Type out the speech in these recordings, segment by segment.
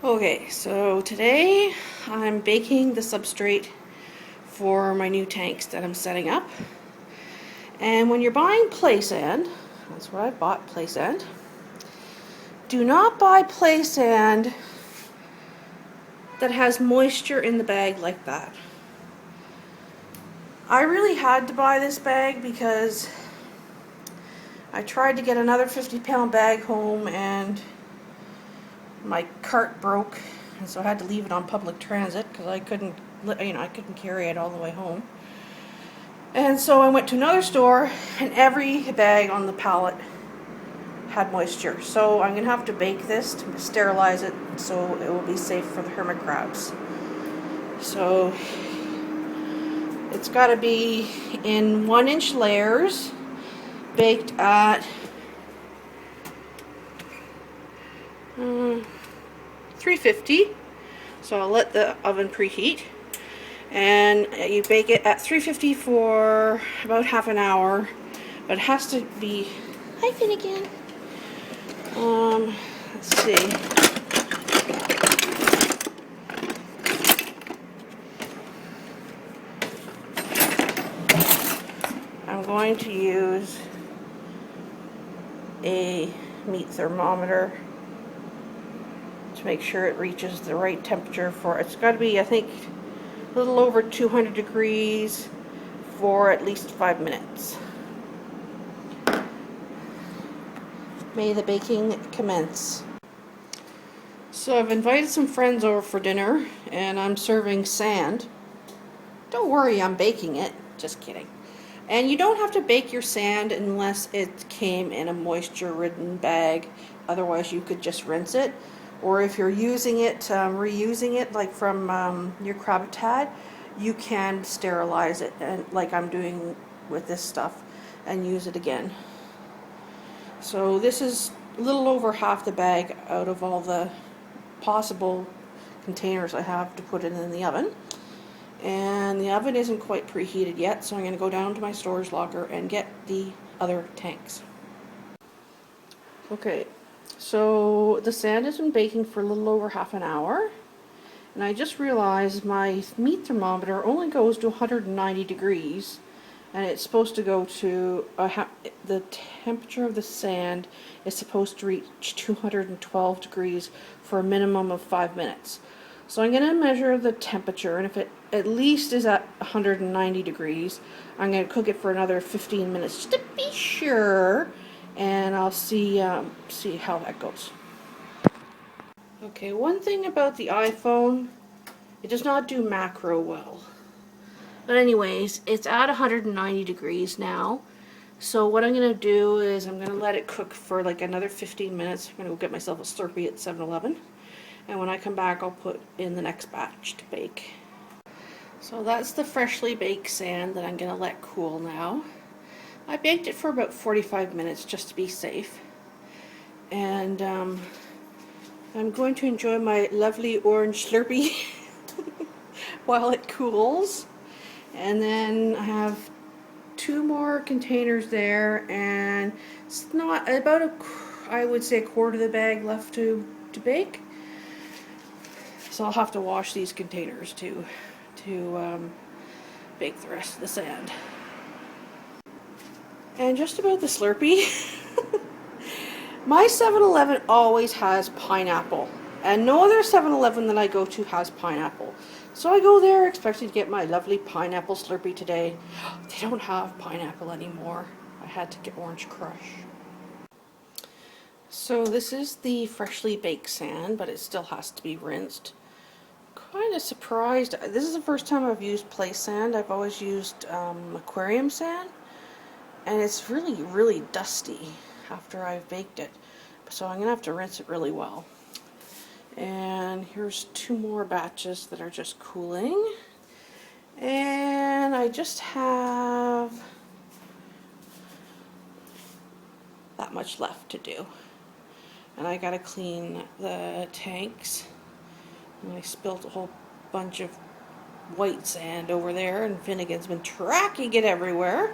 Okay, so today I'm baking the substrate for my new tanks that I'm setting up. And when you're buying play sand, that's what I bought, play sand. Do not buy play sand that has moisture in the bag like that. I really had to buy this bag because I tried to get another 50-pound bag home and my cart broke, and so I had to leave it on public transit because I couldn't carry it all the way home. And so I went to another store, and every bag on the pallet had moisture. So I'm gonna have to bake this to sterilize it so it will be safe for the hermit crabs. So it's got to be in 1-inch layers, baked at 350. So I'll let the oven preheat, and you bake it at 350 for about half an hour. But it has to be. Hi, Finnegan. Let's see. I'm going to use a meat thermometer to make sure it reaches the right temperature for it. It's got to be, I think, a little over 200 degrees for at least 5 minutes. May the baking commence. So I've invited some friends over for dinner, and I'm serving sand. Don't worry, I'm baking it. Just kidding. And you don't have to bake your sand unless it came in a moisture-ridden bag. Otherwise, you could just rinse it. Or if you're using it, reusing it, like from your Crabitat, you can sterilize it, and like I'm doing with this stuff, and use it again. So this is a little over half the bag out of all the possible containers I have to put it in the oven. And the oven isn't quite preheated yet, so I'm going to go down to my storage locker and get the other tanks. Okay, so the sand has been baking for a little over half an hour, and I just realized my meat thermometer only goes to 190 degrees, and it's supposed to go to the temperature of the sand is supposed to reach 212 degrees for a minimum of 5 minutes. So I'm going to measure the temperature, and if it at least is at 190 degrees, I'm going to cook it for another 15 minutes just to be sure, and I'll see how that goes. Okay, one thing about the iPhone, it does not do macro well. But anyways, it's at 190 degrees now. So what I'm going to do is I'm going to let it cook for like another 15 minutes. I'm going to go get myself a Slurpee at 7-Eleven. And when I come back, I'll put in the next batch to bake. So that's the freshly baked sand that I'm going to let cool now. I baked it for about 45 minutes just to be safe. And I'm going to enjoy my lovely orange Slurpee while it cools. And then I have 2 more containers there, and it's not about I would say a quarter of the bag left to bake. So I'll have to wash these containers to bake the rest of the sand. And just about the Slurpee, my 7-Eleven always has pineapple, and no other 7-Eleven that I go to has pineapple. So I go there expecting to get my lovely pineapple Slurpee today. They don't have pineapple anymore. I had to get Orange Crush. So this is the freshly baked sand, but it still has to be rinsed. Kind of surprised. This is the first time I've used play sand. I've always used aquarium sand, and it's really, really dusty after I've baked it. So I'm going to have to rinse it really well. And here's 2 more batches that are just cooling. And I just have that much left to do. And I gotta clean the tanks. And I spilled a whole bunch of white sand over there, and Finnegan's been tracking it everywhere.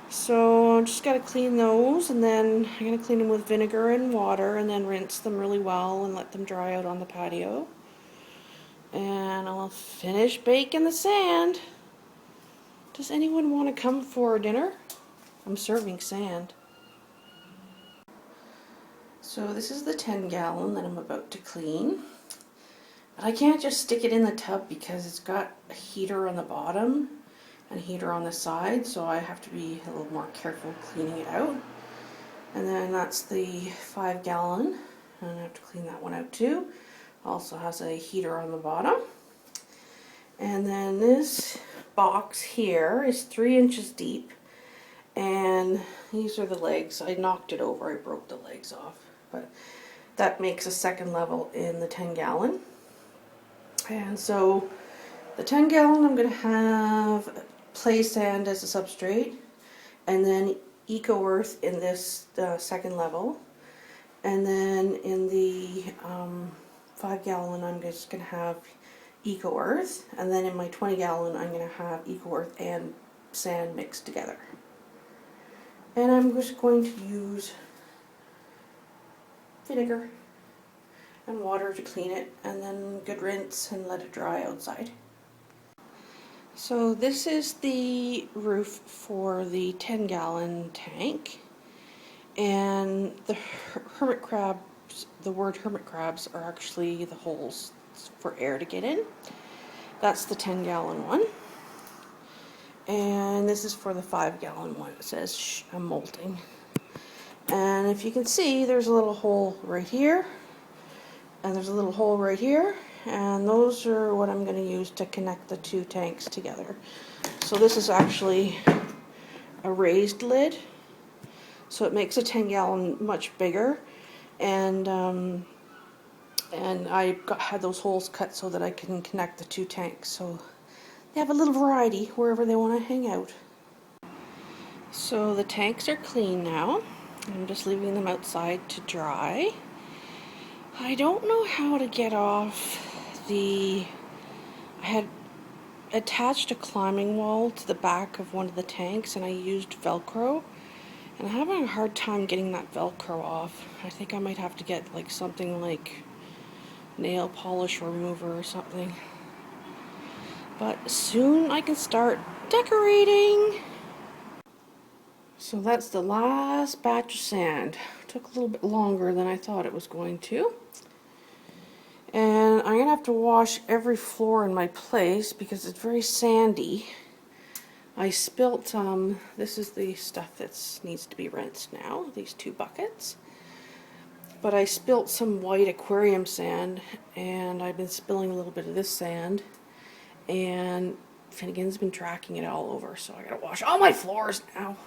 So I'm just got to clean those, and then I'm going to clean them with vinegar and water, and then rinse them really well and let them dry out on the patio. And I'll finish baking the sand. Does anyone want to come for dinner? I'm serving sand. So this is the 10-gallon that I'm about to clean. But I can't just stick it in the tub because it's got a heater on the bottom and a heater on the side, so I have to be a little more careful cleaning it out. And then that's the 5-gallon, and I have to clean that one out too. Also has a heater on the bottom. And then this box here is 3 inches deep, and these are the legs. I knocked it over, I broke the legs off, but that makes a second level in the 10-gallon. And so the 10-gallon I'm going to have play sand as a substrate, and then Eco Earth in this second level, and then in the 5-gallon I'm just going to have Eco Earth, and then in my 20-gallon I'm going to have Eco Earth and sand mixed together. And I'm just going to use vinegar and water to clean it, and then good rinse and let it dry outside. So this is the roof for the 10-gallon tank, and the hermit crabs, the word hermit crabs are actually the holes for air to get in. That's the 10-gallon one. And this is for the 5-gallon one. It says, shh, I'm molting. And if you can see, there's a little hole right here, and there's a little hole right here, and those are what I'm going to use to connect the two tanks together. So this is actually a raised lid, so it makes a 10-gallon much bigger, and I had those holes cut so that I can connect the two tanks, so they have a little variety wherever they want to hang out. So the tanks are clean now. I'm just leaving them outside to dry. I don't know how to get off I had attached a climbing wall to the back of one of the tanks, and I used Velcro, and I'm having a hard time getting that Velcro off. I think I might have to get like something like nail polish remover or something. But soon I can start decorating. So that's the last batch of sand. Took a little bit longer than I thought it was going to. And I'm going to have to wash every floor in my place because it's very sandy. I spilt, this is the stuff that needs to be rinsed now, these 2 buckets. But I spilt some white aquarium sand, and I've been spilling a little bit of this sand. And Finnegan's been tracking it all over, so I gotta wash all my floors now.